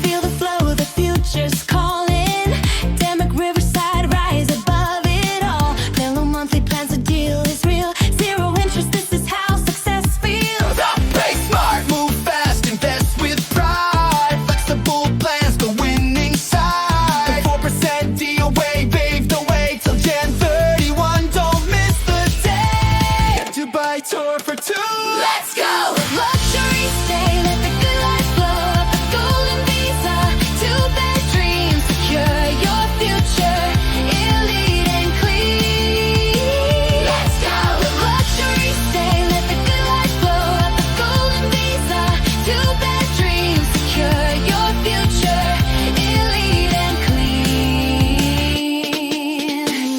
feel the flow, the future's calling. DAMAC Riverside, rise above it all. Fellow monthly plans, the deal is real. Zero interest, this is how success feels. Play smart, move fast, invest with pride. Flexible plans, the winning side. The 4% deal paved the way till Jan 31. Don't miss the day. Dubai tour for two. Let's go! Luxury stay, let the good life flow. Up the golden visa, two-bed dreams. Secure your future, elite and clean. Let's go! Luxury stay, let the good life flow. Up the golden visa, two-bed dreams. Secure your future, elite and clean.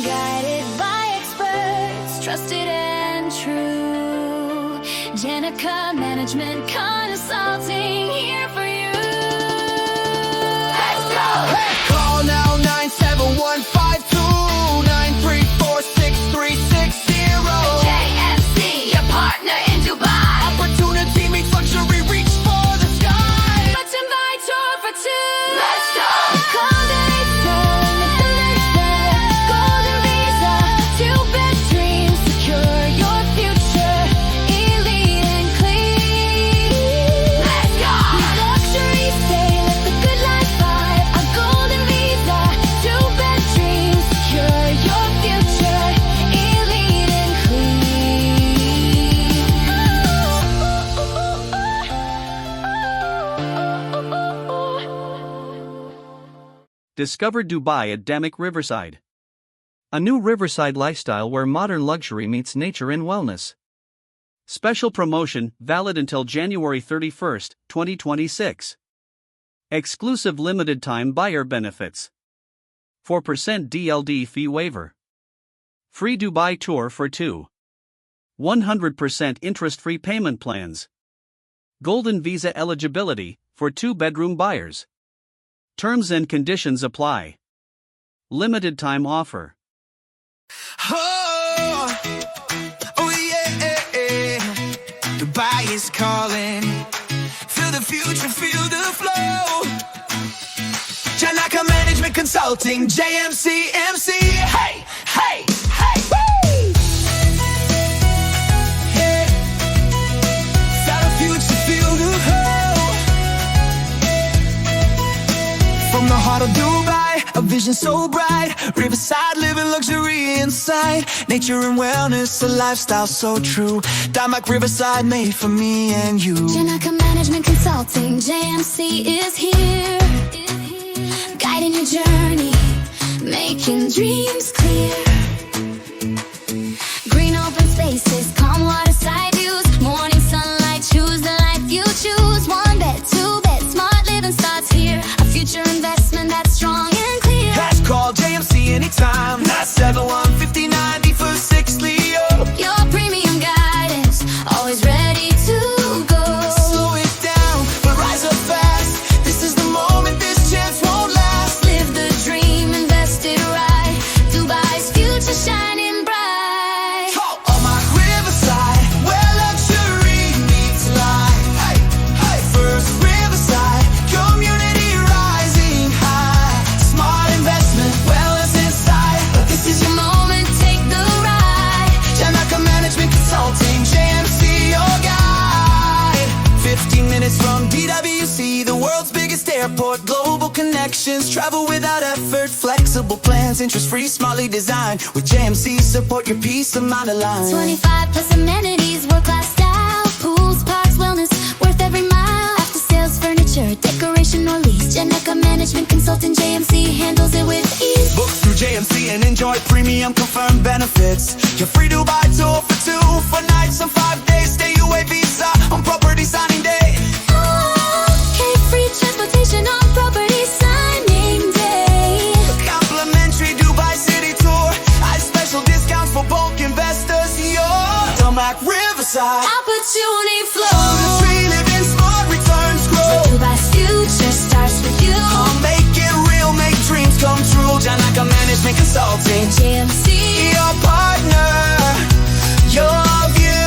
Guided by experts, trusted and true. Danica Management Consulting, here for you. Let's go! Call now 9715293463660. JMC, your partner in Dubai. Opportunity meets luxury, reach for the sky. Let's invite tour for two. Let's go! Call the golden visa, two-bed dreams. Secure your future, elite and clean. Let's go! Luxury stay, let the good life vibe. A golden visa, two-bed dreams. Secure your future, elite and clean. Discover Dubai at DAMAC Riverside. A new riverside lifestyle where modern luxury meets nature and wellness. Special promotion, valid until January 31, 2026. Exclusive limited-time buyer benefits. 4% DLD fee waiver. Free Dubai tour for two. 100% interest-free payment plans. Golden visa eligibility for two-bedroom buyers. Terms and conditions apply. Limited time offer. Oh, oh yeah. Dubai is calling. Feel the future, feel the flow. Danica Management Consulting, JMC, MC. Hey, hey, hey, woo! Yeah. Feel the future, feel the hope. From the heart of Dubai, a vision so bright. Riverside, living luxury inside. Nature and wellness, a lifestyle so true. DAMAC Riverside, made for me and you. Danica Management Consulting, JMC is here. Guiding your journey, making dreams clear. Green open spaces, calm waterside views. Morning sunlight, choose the life you choose. One bed, two bed, smart living starts here. A future investment that's strong and clear. Cash call JMC anytime. 971-5090 for 6 Leo. Your premium guidance, always ready to go. Slow it down, but rise up fast. This is the moment, this chance won't last. Live the dream, invest it right. Dubai's future shining bright. On my Riverside, where luxury meets life. Hey, hey. First Riverside, community rising high. Smart investment, wellness inside. This is your moment, take the ride. Danica Management Consulting, JMC, your guide. 15 minutes from DWC, the world's biggest airport. Global connections, travel without effort. Flexible plans, interest-free, smartly designed. With JMC, support your peace of mind aligned. 25 plus amenities, world-class style. Pools, parks, wellness, worth every mile. After sales, furniture, decoration or lease. Danica Management Consultant, JMC handles it with ease. Book through JMC and enjoy premium confirmed benefits. Your free Dubai tour for 2 for nights and 5 days. Stay UA visa on property signing day. Okay, free transportation on property signing day. Complimentary Dubai City tour. Special discounts for bulk investors. Your DAMAC Riverside. Opportunity flow. Free living, smart returns grow. Dubai's future starts with you. Make it real, make dreams come true. management consulting. JMC, Your partner, your view.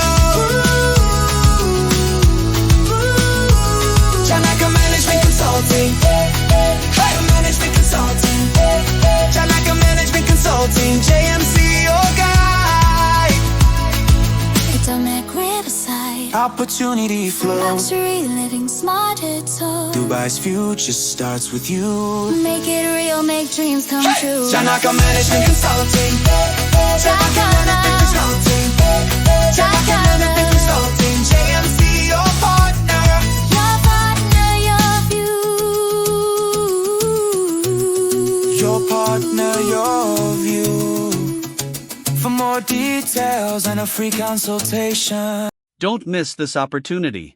DAMAC Management Consulting. Hey, Management Consulting. DAMAC Management Consulting. JMC, your guide. DAMAC Riverside. Opportunity flow. Luxury living smarter too. Dubai's future starts with you. Make it real, make dreams come true. DAMAC Management Consulting. DAMAC Management Consulting. DAMAC Management Consulting. JMC, your partner. Your partner, your view. Your partner, your view. For more details and a free consultation. Don't miss this opportunity.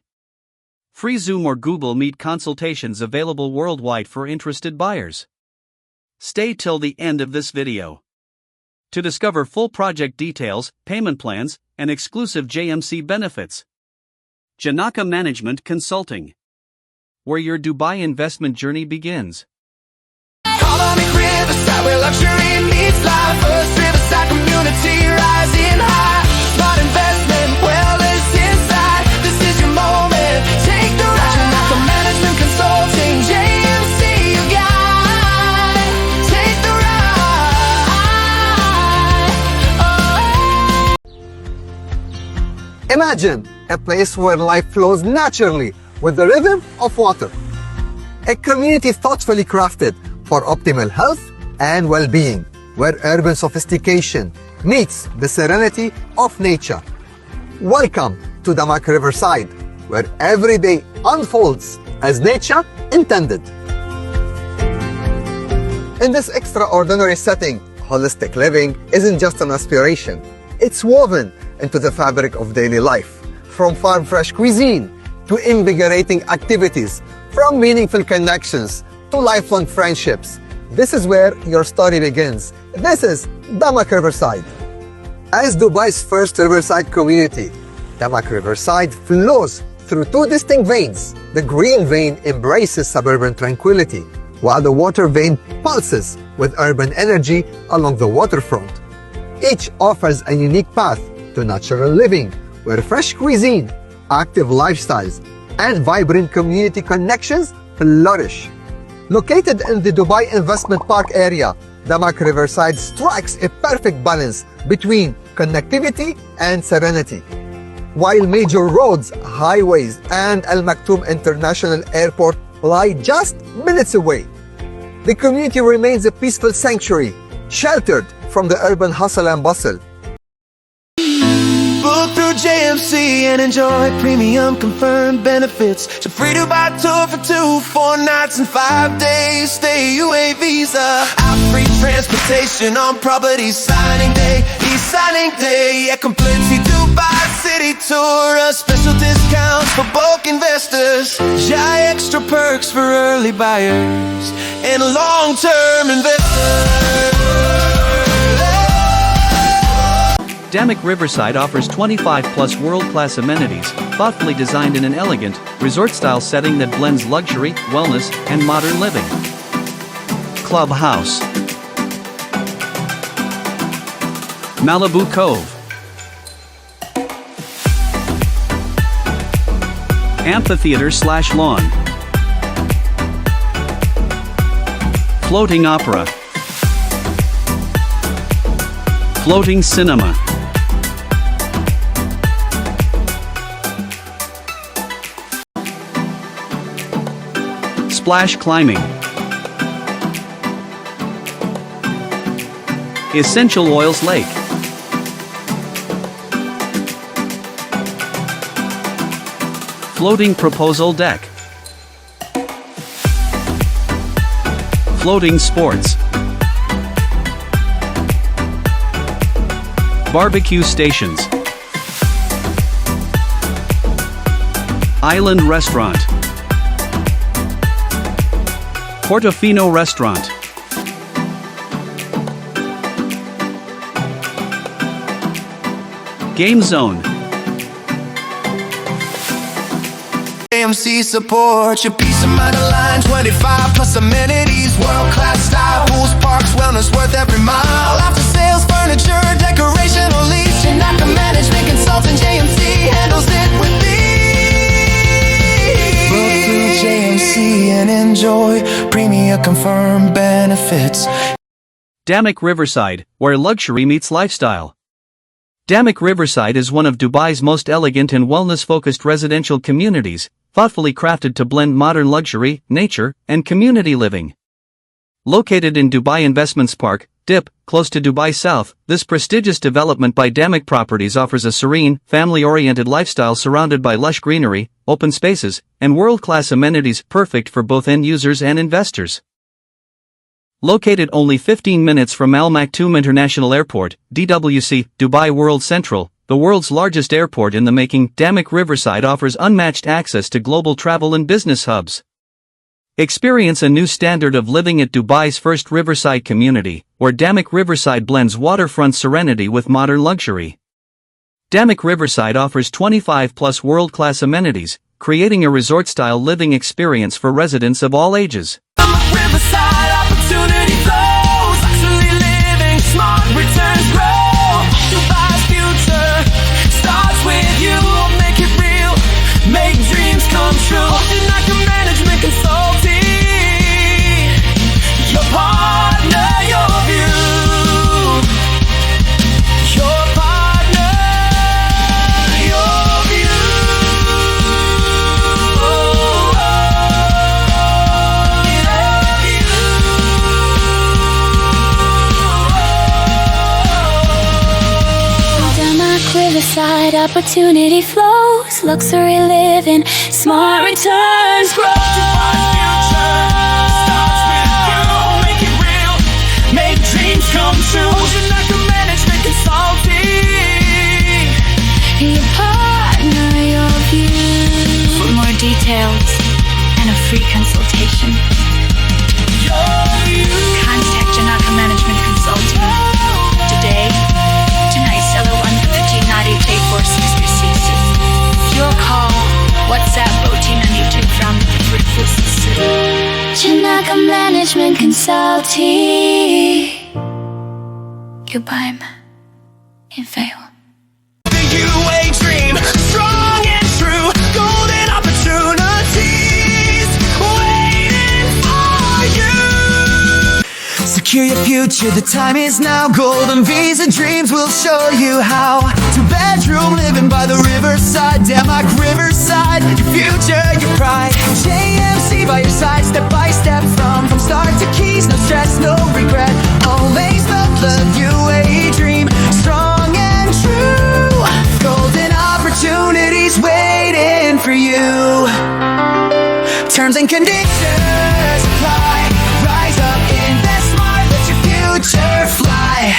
Free Zoom or Google Meet consultations available worldwide for interested buyers. Stay till the end of this video to discover full project details, payment plans, and exclusive JMC benefits. DAMAC Management Consulting, where your Dubai investment journey begins. DAMAC Riverside, where luxury meets life. First Riverside community rising high. Smart investment, wellness inside. This is your moment. Take the ride. DAMAC Management Consulting. JMC, you guide. Take the ride. Imagine a place where life flows naturally with the rhythm of water. A community thoughtfully crafted for optimal health and well-being, where urban sophistication meets the serenity of nature. Welcome to DAMAC Riverside, where every day unfolds as nature intended. In this extraordinary setting, holistic living isn't just an aspiration. It's woven into the fabric of daily life, from farm-fresh cuisine to invigorating activities, from meaningful connections to lifelong friendships. This is where your story begins. This is DAMAC Riverside. As Dubai's first riverside community, DAMAC Riverside flows through two distinct veins. The green vein embraces suburban tranquility, while the water vein pulses with urban energy along the waterfront. Each offers a unique path to natural living, where fresh cuisine, active lifestyles, and vibrant community connections flourish. Located in the Dubai Investment Park area, DAMAC Riverside strikes a perfect balance between connectivity and serenity. While major roads, highways, and Maktoum International Airport lie just minutes away, the community remains a peaceful sanctuary, sheltered from the urban hustle and bustle. Book through JMC and enjoy premium confirmed benefits. So free Dubai tour for 2, 4 nights and 5 days. Stay UA visa. Free transportation on properties signing day. E-signing day. Yeah, complete Dubai city tour. Special discounts for bulk investors. Jai extra perks for early buyers and long-term investors. DAMAC Riverside offers 25+ world-class amenities, thoughtfully designed in an elegant, resort-style setting that blends luxury, wellness, and modern living. Clubhouse, Malibu Cove, Amphitheater/lawn, Floating Opera, Floating Cinema, Splash Climbing, Essential Oils Lake, Floating Proposal Deck, Floating Sports, Barbecue Stations, Island Restaurant, Portofino Restaurant, Game Zone, AMC support your peace of mind aligned. 25+ amenities, world-class style, pools, parks, wellness worth every mile. confirmed benefits. DAMAC Riverside, where luxury meets lifestyle. DAMAC Riverside is one of Dubai's most elegant and wellness-focused residential communities, thoughtfully crafted to blend modern luxury, nature, and community living. Located in Dubai Investments Park, DIP, close to Dubai South, this prestigious development by DAMAC Properties offers a serene, family-oriented lifestyle surrounded by lush greenery, open spaces, and world-class amenities perfect for both end users and investors. Located only 15 minutes from Al Maktoum International Airport, DWC, Dubai World Central, the world's largest airport in the making, DAMAC Riverside offers unmatched access to global travel and business hubs. Experience a new standard of living at Dubai's first riverside community, where DAMAC Riverside blends waterfront serenity with modern luxury. DAMAC Riverside offers 25+ world-class amenities, creating a resort-style living experience for residents of all ages. Riverside opportunity flows, luxury living, smart returns grow. Dubai's future starts with you. Make it real, make dreams come true. Ocean management consulting, your partner, your view. Your partner, your view. DAMAC Riverside opportunity flows, luxury living, smart returns grow. Make it real, make dreams come true. DAMAC Management Consulting, Your partner, your view. For more details and a free consultation, contact Janaka Management Consulting today to 971-5984-66. Your call, WhatsApp, OT92 from Janaka Management Consulting. Goodbye, in fail. the UA dream, strong and true. Golden opportunities waiting for you. Secure your future, the time is now. Golden Visa dreams will show you how. Two-bedroom living by the riverside, DAMAC Riverside, your future, your pride. JMC by your side, step by step, from start to keys, no stress, no regret. Always felt the UAE dream, strong and true. Golden opportunities waiting for you. Terms and conditions apply. Rise up, invest smart, let your future fly.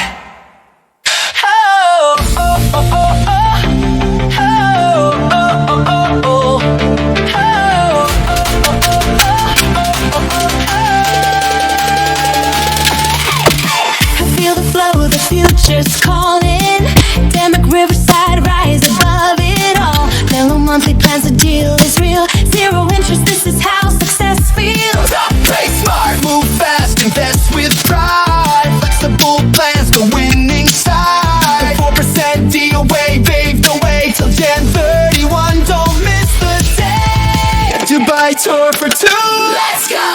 Oh, oh, oh, oh, oh. Future's calling. DAMAC Riverside, rise above it all. Fellow monthly plans, the deal is real. Zero interest, this is how success feels. Play smart, move fast, invest with pride. Flexible plans, the winning side. 4% DOA, pave the way till Jan 31. Don't miss the day. Dubai tour for two. Let's go!